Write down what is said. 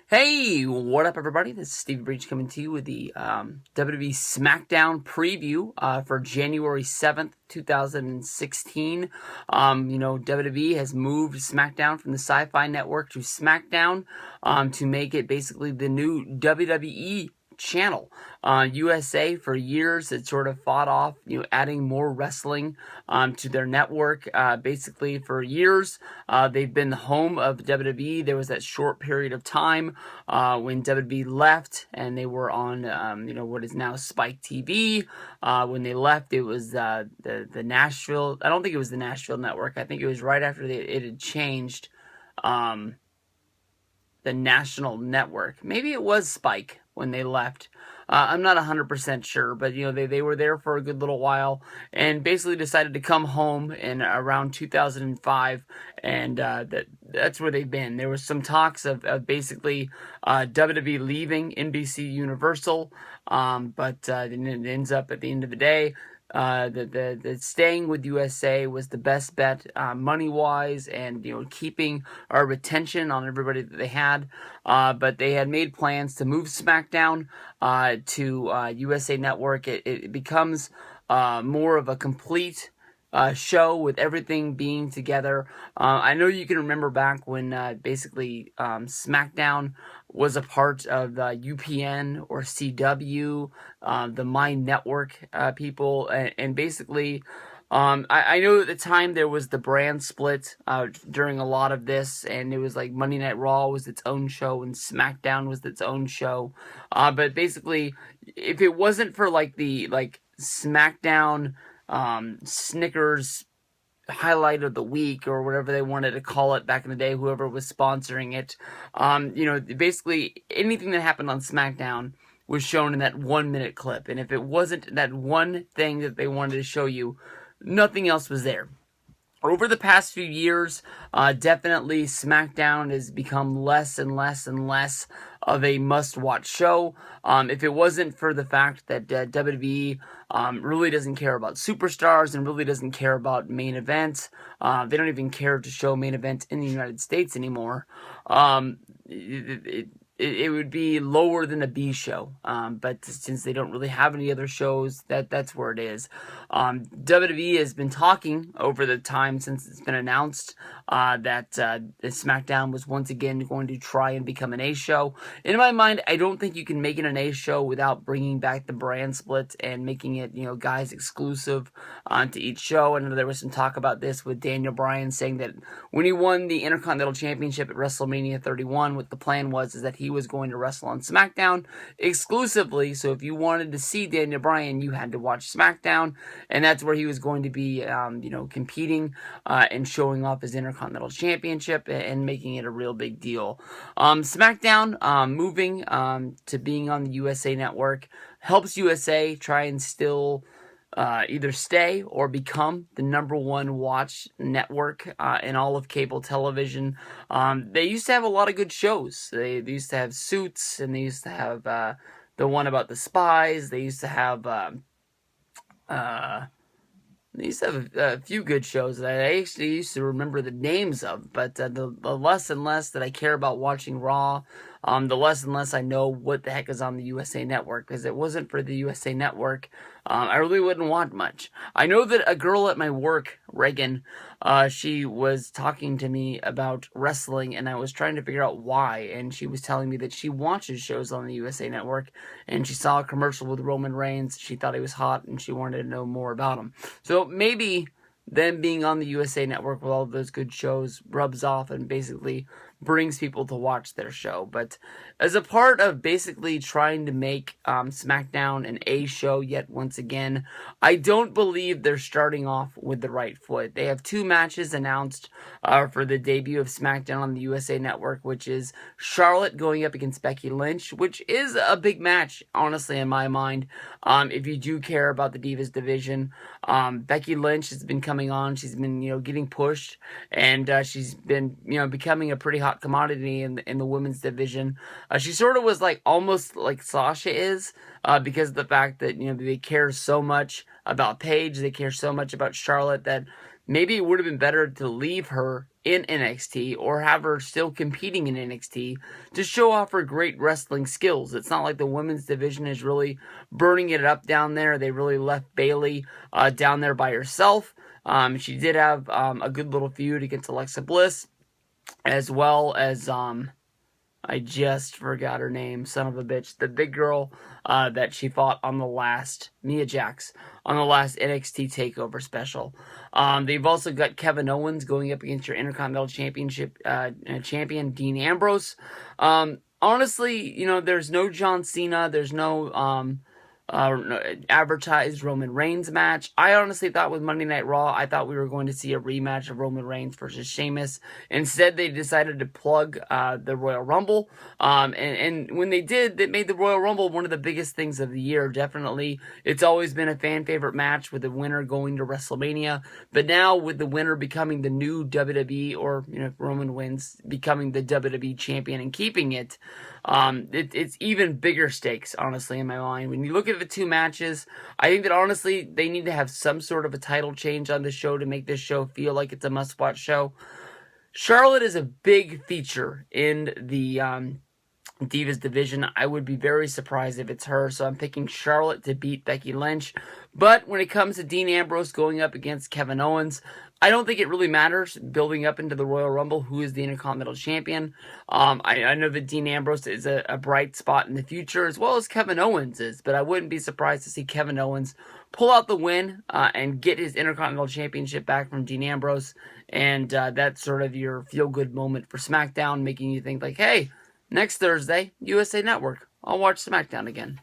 Hey, what up, everybody? This is Stevie Breach coming to you with the WWE SmackDown preview for January 7th, 2016. WWE has moved SmackDown from the Sci-Fi Network to SmackDown to make it basically the new WWE channel. USA for years had sort of fought off, adding more wrestling to their network. Basically for years, they've been the home of WWE. There was that short period of time when WWE left and they were on, what is now Spike TV. When they left, it was the Nashville. I don't think it was the Nashville network. I think it was right after it had changed. The national network. Maybe it was Spike when they left. I'm not 100% sure, but they were there for a good little while and basically decided to come home in around 2005, and that's where they've been. There was some talks of basically WWE leaving NBC Universal, but it ends up at the end of the day. The staying with USA was the best bet money wise, and keeping our retention on everybody that they had. But they had made plans to move SmackDown to USA Network. It becomes more of a complete show with everything being together. I know you can remember back when basically SmackDown was a part of UPN or CW, the My Network people, and basically I know at the time there was the brand split during a lot of this, and it was like Monday Night Raw was its own show and SmackDown was its own show. But basically, if it wasn't for the SmackDown Snickers highlight of the week or whatever they wanted to call it back in the day, whoever was sponsoring it, basically anything that happened on SmackDown was shown in that 1 minute clip. And if it wasn't that one thing that they wanted to show you, nothing else was there. Over the past few years, definitely SmackDown has become less and less and less of a must-watch show. If it wasn't for the fact that WWE really doesn't care about superstars and really doesn't care about main events, they don't even care to show main events in the United States anymore. It would be lower than a B show, but since they don't really have any other shows, that's where it is. WWE has been talking over the time since it's been announced that SmackDown was once again going to try and become an A show. In my mind, I don't think you can make it an A show without bringing back the brand split and making it, guys exclusive to each show. I know there was some talk about this with Daniel Bryan saying that when he won the Intercontinental Championship at WrestleMania 31, what the plan was is that he was going to wrestle on SmackDown exclusively. So if you wanted to see Daniel Bryan, you had to watch SmackDown, and that's where he was going to be, competing and showing off his Intercontinental Championship and making it a real big deal. SmackDown moving to being on the USA Network helps USA try and still either stay or become the #1 watch network in all of cable television. They used to have a lot of good shows. They used to have Suits, and they used to have the one about the spies. They used to have a few good shows that I actually used to remember the names of, but the less and less that I care about watching Raw, the less and less I know what the heck is on the USA Network, because it wasn't for the USA Network, I really wouldn't want much. I know that a girl at my work, Reagan, she was talking to me about wrestling, and I was trying to figure out why, and she was telling me that she watches shows on the USA Network, and she saw a commercial with Roman Reigns. She thought he was hot, and she wanted to know more about him. So maybe them being on the USA Network with all of those good shows rubs off and basically brings people to watch their show. But as a part of basically trying to make SmackDown an A show yet once again, I don't believe they're starting off with the right foot. They have 2 matches announced for the debut of SmackDown on the USA Network, which is Charlotte going up against Becky Lynch, which is a big match, honestly, in my mind. If you do care about the Divas division, Becky Lynch has been coming on. She's been, getting pushed, and she's been, becoming a pretty hot commodity in the women's division. She sort of was almost like Sasha is, because of the fact that they care so much about Paige, they care so much about Charlotte, that maybe it would have been better to leave her in NXT or have her still competing in NXT to show off her great wrestling skills. It's not like the women's division is really burning it up down there. They really left Bayley down there by herself. She did have a good little feud against Alexa Bliss, as well as I just forgot her name, son of a bitch. The big girl that she fought on the last, Mia Jax, on the last NXT TakeOver special. They've also got Kevin Owens going up against your Intercontinental Championship champion, Dean Ambrose. Honestly, there's no John Cena. There's no advertised Roman Reigns match. I honestly thought with Monday Night Raw, I thought we were going to see a rematch of Roman Reigns versus Sheamus. Instead, they decided to plug the Royal Rumble. And when they did, they made the Royal Rumble one of the biggest things of the year. Definitely, it's always been a fan favorite match with the winner going to WrestleMania. But now with the winner becoming the new WWE, or if Roman wins, becoming the WWE champion and keeping it, it's even bigger stakes, honestly, in my mind. When you look at the two matches, I think that honestly they need to have some sort of a title change on the show to make this show feel like it's a must-watch show. Charlotte is a big feature in the Divas division. I would be very surprised if it's her, so I'm picking Charlotte to beat Becky Lynch. But when it comes to Dean Ambrose going up against Kevin Owens, I don't think it really matters building up into the Royal Rumble who is the Intercontinental Champion. I know that Dean Ambrose is a bright spot in the future, as well as Kevin Owens is, but I wouldn't be surprised to see Kevin Owens pull out the win and get his Intercontinental Championship back from Dean Ambrose. And that's sort of your feel-good moment for SmackDown, making you think like, hey, next Thursday, USA Network, I'll watch SmackDown again.